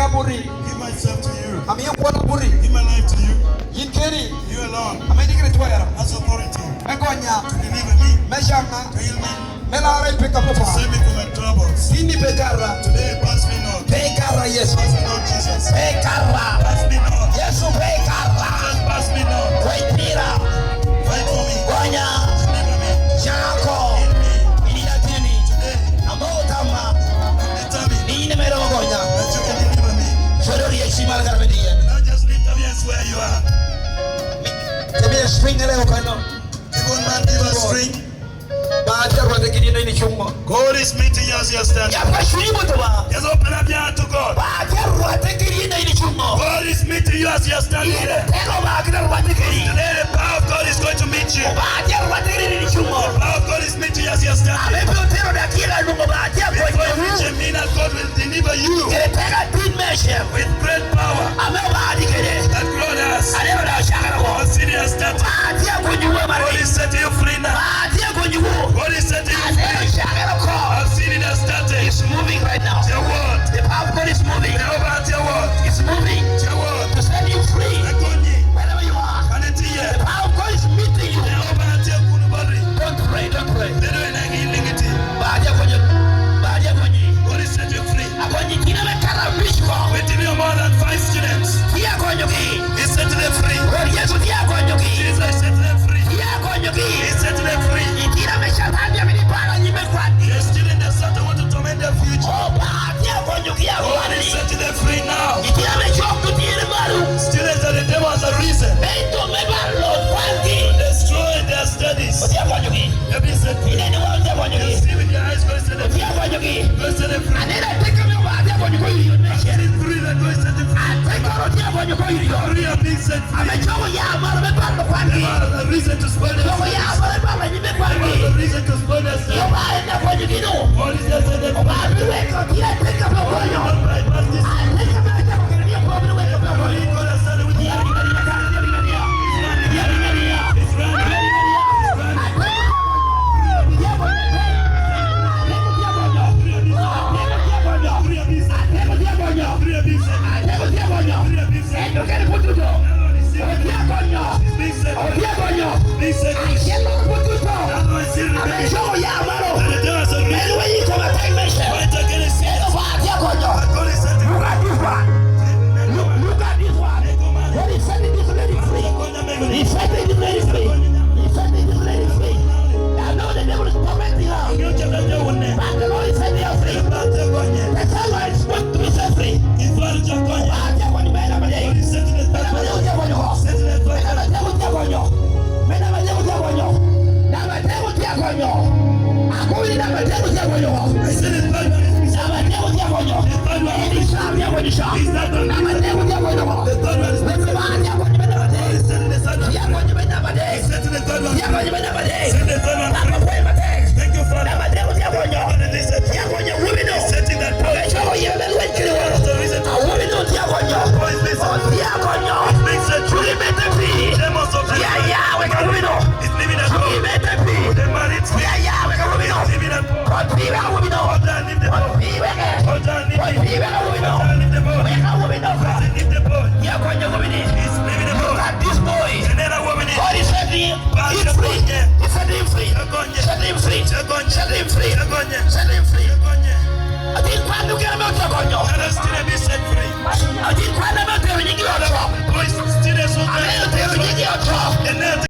Give myself to you. Give my life to you. You alone. Has authority to deliver me, to heal me, to save me from my troubles. Today, pass me not. Pass me not, Jesus. Pass me not. Just pass me not. Fight for me. Deliver me. Heal me. Today, I'm determined that you can deliver me. Not just lift up hands where you are. Give one man, give us string. God is meeting us here standing. Just open up your heart to God. God is meeting you as you are standing here. Today the power of God is going to meet you. The power of God is meeting you as you are standing. Before you reach him, that God will deliver you with great power that God has. Consider your status. God is setting you free now. God is setting you free. I've seen it as started. It's moving right now. Your word. The power of God is moving. Your word. It's moving. Your word. To set you free. Wherever you are. The power of God is meeting you. Don't pray. God is setting you free. Within you more than 5 students. He's setting them free. Jesus is setting them free. He's setting them free. They're still in the south. They want to torment their future. God is setting them free now. Students are the devils are reason to destroy their studies. They've been set free. You see with your eyes, God is setting them free. God is setting them free. Getting free, that God is setting free. Free are being set free. They have a reason to spoil their studies. They have a reason to spoil their studies. God is just setting them free. God has started with you. It's running. Set him free.